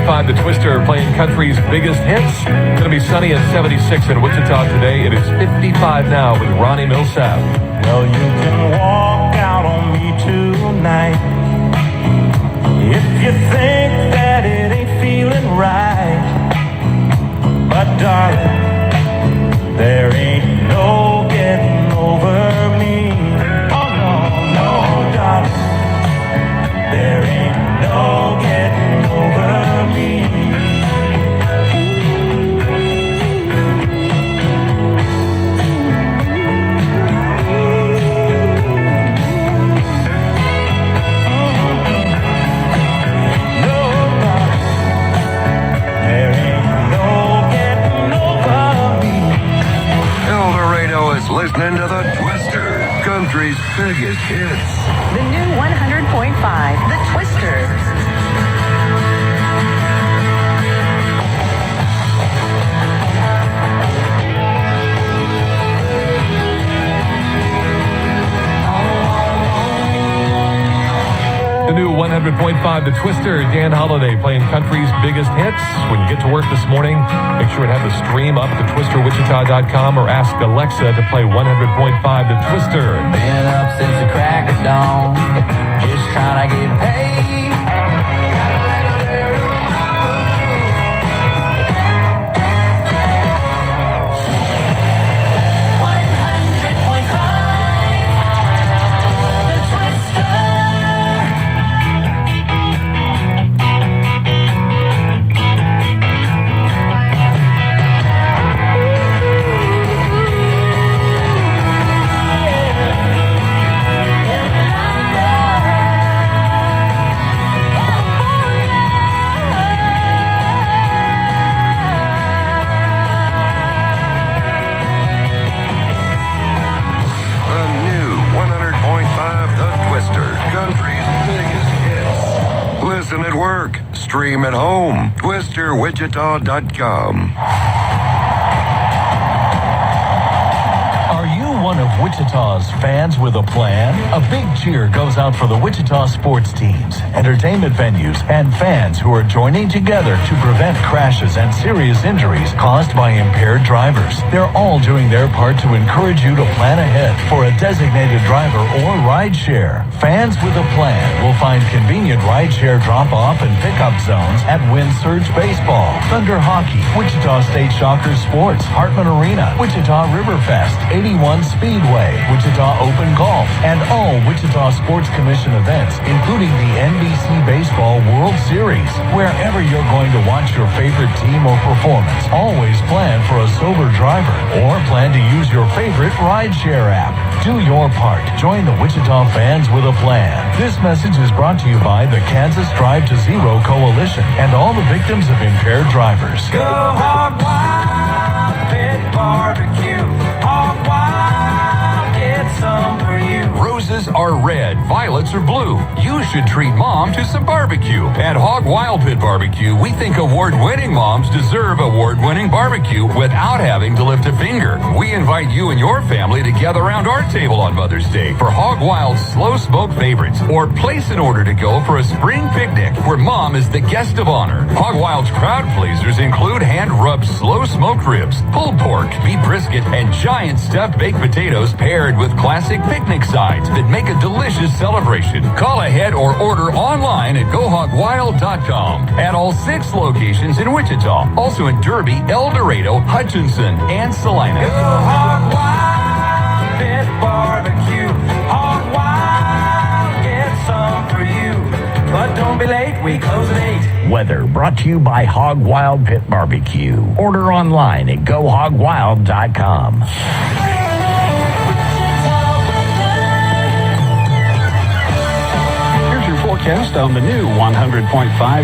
100.5, The Twister, playing country's biggest hits. Going to be sunny at 76 in Wichita today. It is 55 now with Ronnie Millsap. Well, you can walk out on me tonight if you think that it ain't feeling right. But darling, there ain't no getting over me. Oh no, no, darling, there ain't no getting over me. Listening to the Twister, country's biggest hits. The new 100.5, The Twister. The new 100.5, The Twister, Dan Holliday playing country's biggest hits. When you get to work this morning, make sure to have the stream up at thetwisterwichita.com or ask Alexa to play 100.5, The Twister. Been up since the crack of dawn, just trying to get paid. Listen at work, stream at home, twisterwichita.com. Are you one of Wichita's fans with a plan? A big cheer goes out for the Wichita sports teams, entertainment venues, and fans who are joining together to prevent crashes and serious injuries caused by impaired drivers. They're all doing their part to encourage you to plan ahead for a designated driver or ride share. Fans with a plan will find convenient ride share drop-off and pickup zones at Wind Surge Baseball, Thunder Hockey, Wichita State Shockers Sports, Hartman Arena, Wichita Riverfest, 81 Speedway, Wichita Open Golf, and all Wichita Sports Commission events, including the NBC Baseball World Series. Wherever you're going to watch your favorite team or performance, always plan for a sober driver or plan to use your favorite rideshare app. Do your part. Join the Wichita fans with a plan. This message is brought to you by the Kansas Drive to Zero Coalition and all the victims of impaired drivers. Go hog wild, pit barbecue. Hog wild, get some for you. Roses are red, violets are blue. You should treat mom to some barbecue. At Hog Wild Pit Barbecue, we think award-winning moms deserve award-winning barbecue without having to lift a finger. We invite you and your family to gather around our table on Mother's Day for Hog Wild's slow smoke favorites, or place an order to go for a spring picnic where mom is the guest of honor. Hog Wild's crowd pleasers include hand-rubbed slow smoked ribs, pulled pork, beef brisket, and giant stuffed baked potatoes paired with classic picnic sides that make a delicious celebration. Call ahead or order online at GoHogWild.com at all 6 locations in Wichita, also in Derby, El Dorado, Hutchinson, and Salina. Go hog wild, pit barbecue. Hog wild, get some for you. But don't be late, we close at 8. Weather brought to you by Hog Wild Pit Barbecue. Order online at GoHogWild.com. Forecast on the new 100.5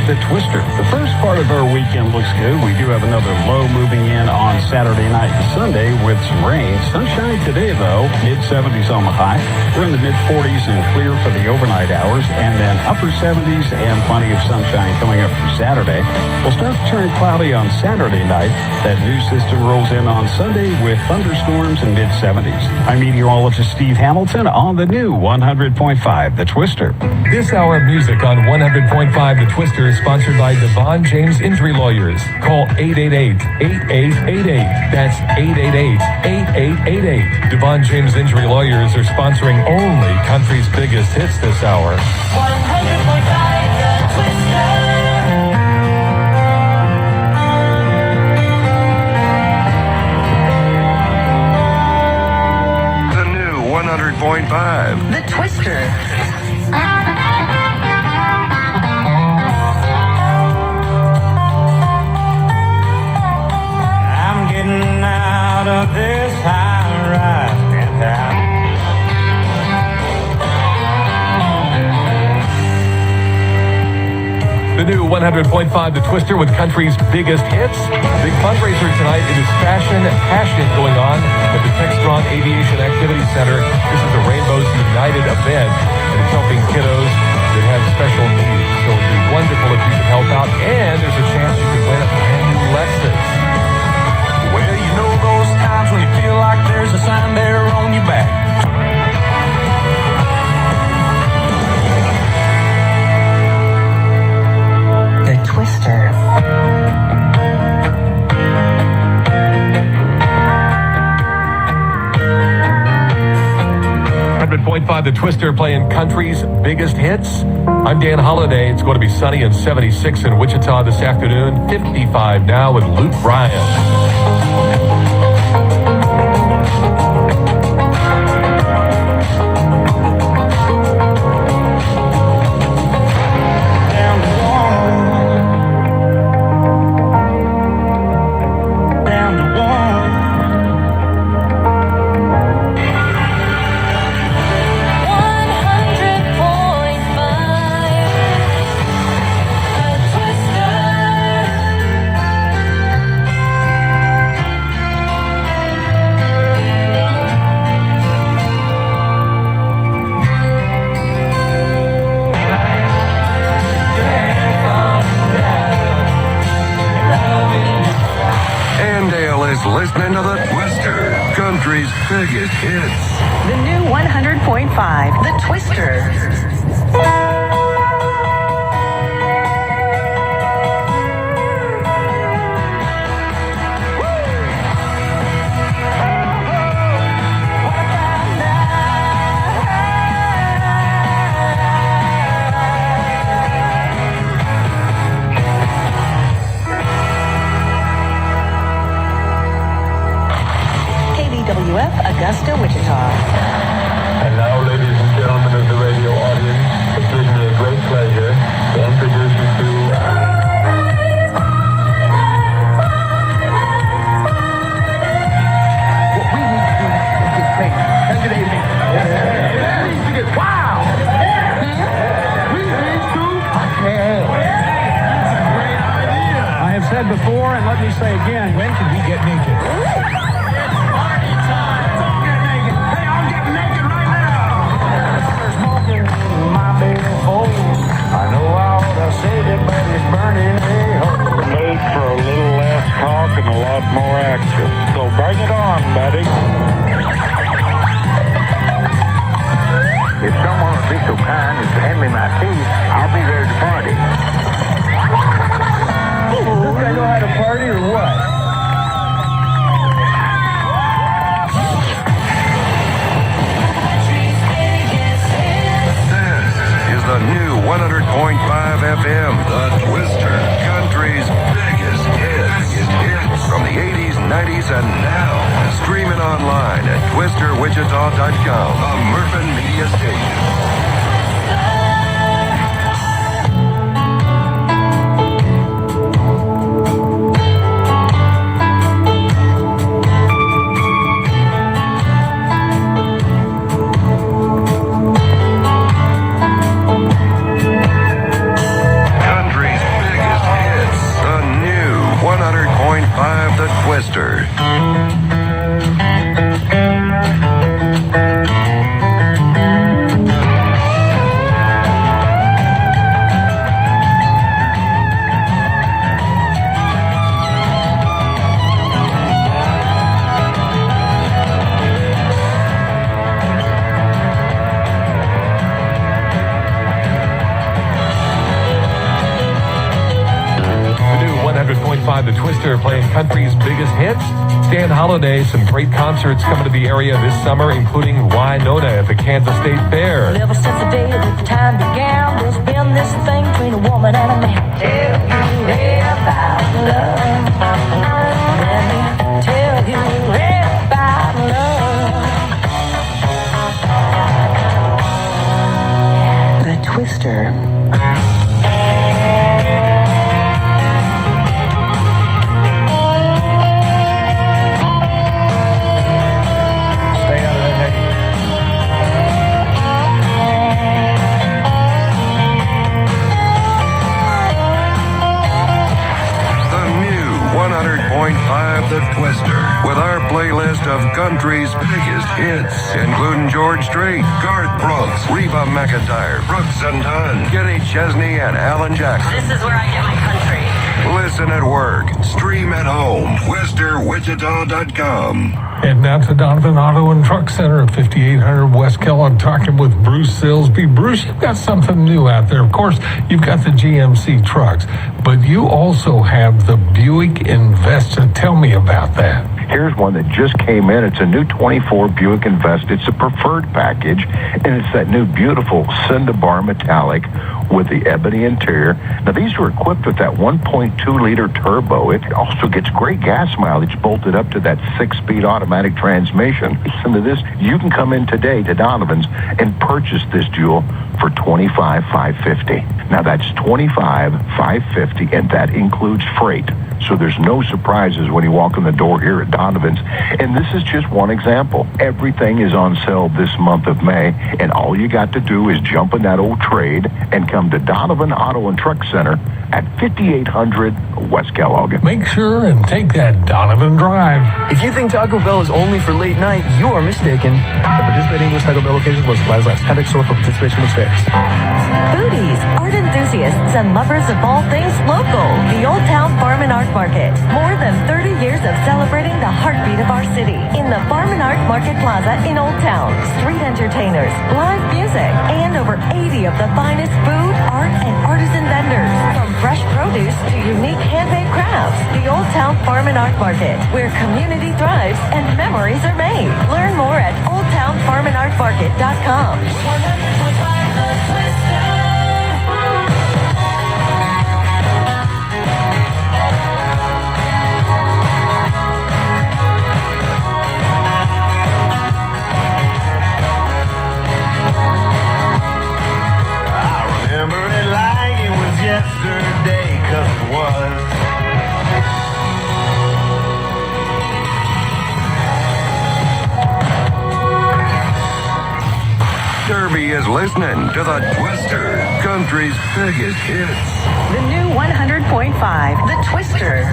The Twister. The first part of our weekend looks good. We do have another low moving in on Saturday night and Sunday with some rain. Sunshine today, though. Mid-70s on the high. We're in the mid-40s and clear for the overnight hours. And then upper 70s and plenty of sunshine coming up for Saturday. We'll start to turn cloudy on Saturday night. That new system rolls in on Sunday with thunderstorms in mid-70s. I'm meteorologist Steve Hamilton on the new 100.5 The Twister. This hour music on 100.5 The Twister, sponsored by Devon James Injury Lawyers. Call 888-8888. That's 888-8888. Devon James Injury Lawyers are sponsoring only country's biggest hits this hour. 100.5 The Twister. The new 100.5. The Twister. I'm getting out of this high-rise penthouse. The new 100.5 The Twister with country's biggest hits. Big fundraiser tonight. It is Fashion Passion going on at the Textron Aviation Activity Center. This is the Rainbows United event, and it's helping kiddos that have special needs. So it would be wonderful if you could help out, and there's a chance you could win a brand new Lexus. Well, you know those times when you feel like there's a sign there on your back. The Twister. 100.5 The Twister, playing country's biggest hits. I'm Dan Holliday. It's going to be sunny and 76 in Wichita this afternoon. 55 now with Luke Bryan. Listening to The Twister, country's biggest hits. The new 100.5 The Twister. WF Augusta, Wichita. And now, ladies and gentlemen of the radio audience, it gives me a great pleasure to introduce you to... What we need to do is get crazy. That's what they mean. We need to get wild. We need to... I have said before, and let me say again, when can we get naked? I know I ought to say that, but it's burning me home. Made for a little less talk and a lot more action. So bring it on, buddy. If someone would be so kind as to hand me my keys, I'll be there at the party. Does this guy know how to party or what? The new 100.5 FM, The Twister, country's biggest hits. From the 80s, 90s, and now. Streaming online at twisterwichita.com, a Murphin Media station. The Twister. 100.5 The Twister, playing country's biggest hits. Dan Holliday, some great concerts coming to the area this summer, including Winona at the Kansas State Fair. Ever since the day that time began, there's been this thing between a woman and a man. Tell you about love. Let me tell you about love. The Twister. The Twister, with our playlist of country's biggest hits, including George Strait, Garth Brooks, Reba McEntire, Brooks and Dunn, Kenny Chesney, and Alan Jackson. This is where I get my country. Listen at work, stream at home, twisterwichita.com. And now to Donovan Auto and Truck Center at 5800 West Kellogg, talking with Bruce Silsby. Bruce, you've got something new out there. Of course, you've got the GMC trucks, but you also have the Buick Investa. Tell me about that. Here's one that just came in. It's a new 24 Buick Investa. It's a preferred package, and it's that new beautiful Cinnabar metallic with the ebony interior. Now, these are equipped with that 1.2-liter turbo. It also gets great gas mileage bolted up to that 6-speed automatic transmission. Listen to this. You can come in today to Donovan's and purchase this Jewel for $25,550. Now, that's $25,550, and that includes freight. So there's no surprises when you walk in the door here at Donovan's. And this is just one example. Everything is on sale this month of May, and all you got to do is jump in that old trade and come to Donovan Auto and Truck Center at 5800 West Kellogg. Make sure and take that Donovan Drive. If you think Taco Bell is only for late night, you are mistaken. The participating English Taco Bell locations was supplies last. Contact store for participation was fixed. Foodies, art enthusiasts, and lovers of all things local. The Old Town Farm and Art Market. More than 30 years of celebrating the heartbeat of our city. In the Farm and Art Market Plaza in Old Town. Street entertainers, live music, and over 80 of the finest food, art, and artisan vendors. From fresh produce to unique handmade crafts. The Old Town Farm and Art Market, where community thrives and memories are made. Learn more at oldtownfarmandartmarket.com. Remember it like it was yesterday, 'cause it was. Derby is listening to the Twister, country's biggest hits. The new 100.5 The Twister.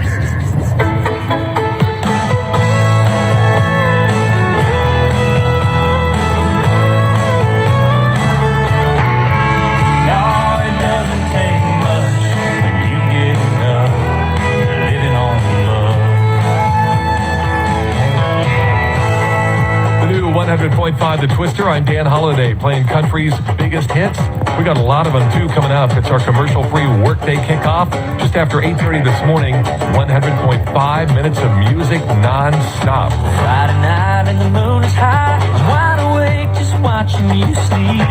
The new 100.5 The Twister. I'm Dan Holliday, playing country's biggest hits. We got a lot of them, too, coming up. It's our commercial-free workday kickoff just after 8:30 this morning. 100.5 minutes of music non-stop. Friday night and the moon is high. I'm wide awake just watching you sleep.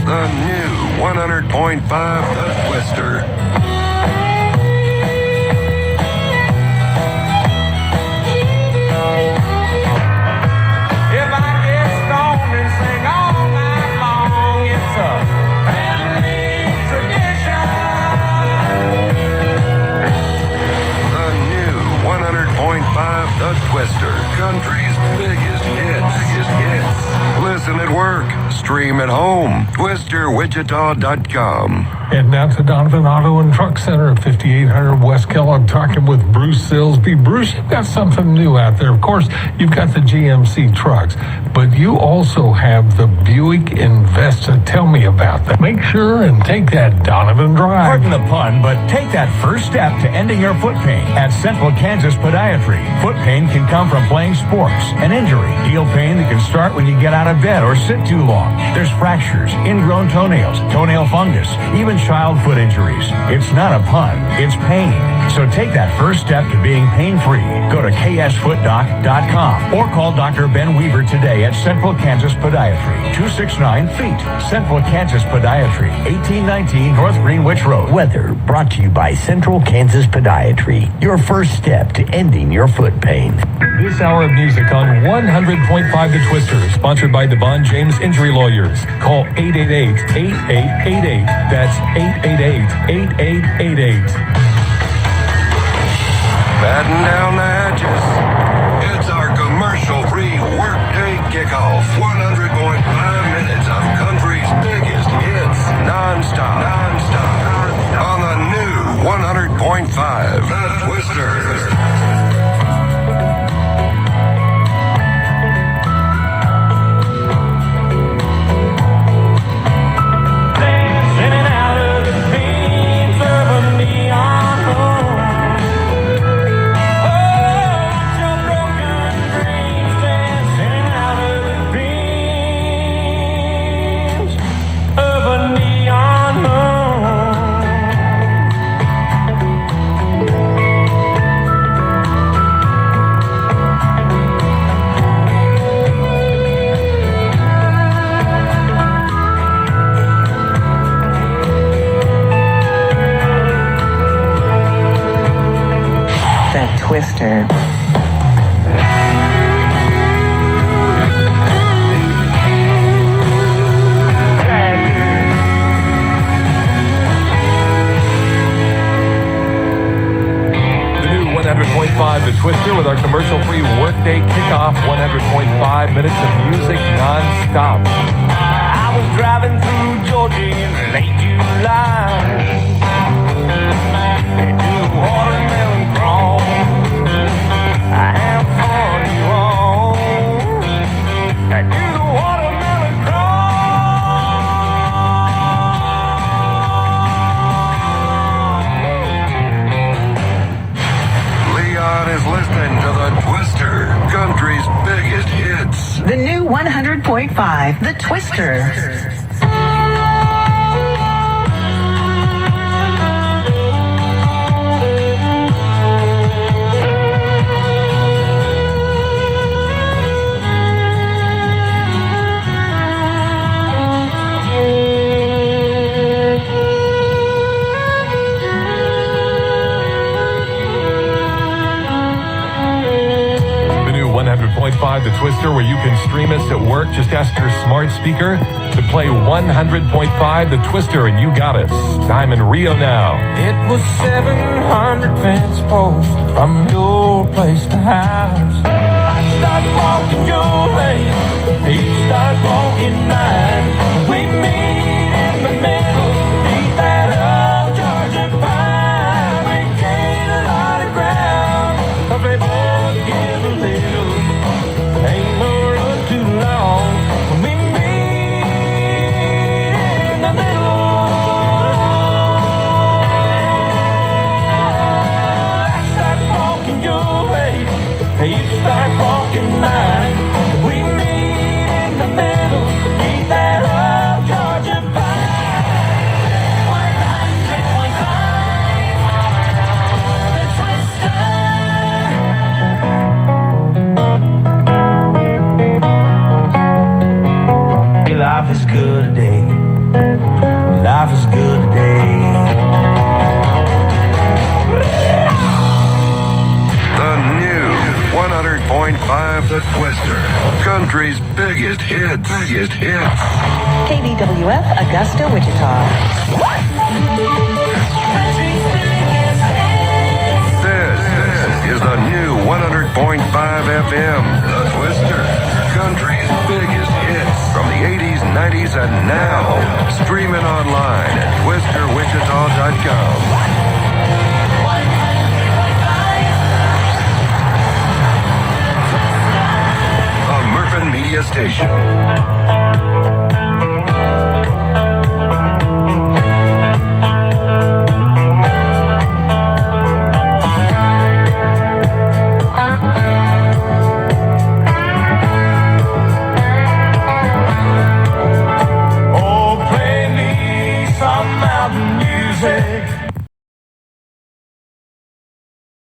The new 100.5 The Twister. If I get stoned and sing all night long, it's a family tradition. The biggest hits. Listen at work. Stream at home. TwisterWichita.com. Heading out to Donovan Auto and Truck Center at 5800 West Kellogg, talking with Bruce Silsby. Bruce, you've got something new out there. Of course, you've got the GMC trucks, but you also have the Buick Investa. Tell me about that. Make sure and take that Donovan Drive. Pardon the pun, but take that first step to ending your foot pain at Central Kansas Podiatry. Foot pain can come from playing sports, an injury, heel pain that can start when you get out of bed or sit too long. There's fractures, ingrown toenails, toenail fungus, even child foot injuries. It's not a pun, it's pain. So take that first step to being pain-free. Go to ksfootdoc.com or call Dr. Ben Weaver today at Central Kansas Podiatry, 269 Feet. Central Kansas Podiatry, 1819 North Greenwich Road. Weather brought to you by Central Kansas Podiatry. Your first step to ending your foot pain. This hour of music on 100.5 The Twister, sponsored by Devon James Injury Lawyers. Call 888-8888. That's 888-8888. Batten down the hatches. It's our commercial-free workday kickoff. 100.5 minutes of country's biggest hits. Non-stop. On the new 100.5 The Twister. Twister. The new 100.5 The Twister with our commercial-free workday kickoff. 100.5 minutes of music non-stop. I was driving through Georgia in late July. They do watermelon crawl. I have fun, you all. I do the watermelon crawl. Leon is listening to The Twister, country's biggest hits. The new 100.5 The Twister. The Twister, where you can stream us at work. Just ask your smart speaker to play 100.5 The Twister, and you got us. Time in Rio now. It was 700 fence posts from your place to house. I start walking your lane, you start walking mine. We meet in the middle, beat that old Georgia pine. We gain a lot of ground, but we both give a little. Ain't no road too long when we meet in the middle. I start walking your way, you start walking mine. We meet in the middle, keep that old Georgia pine. 100.5 The Twister. Life is good today. Life is good today. The new 100.5 The Twister, country's biggest hits. KDWF Augusta, Wichita. This is the new 100.5 FM, The Twister. Country's biggest hits from the 80s, 90s, and now. Streaming online at twisterwichita.com. A Murphin Media Station.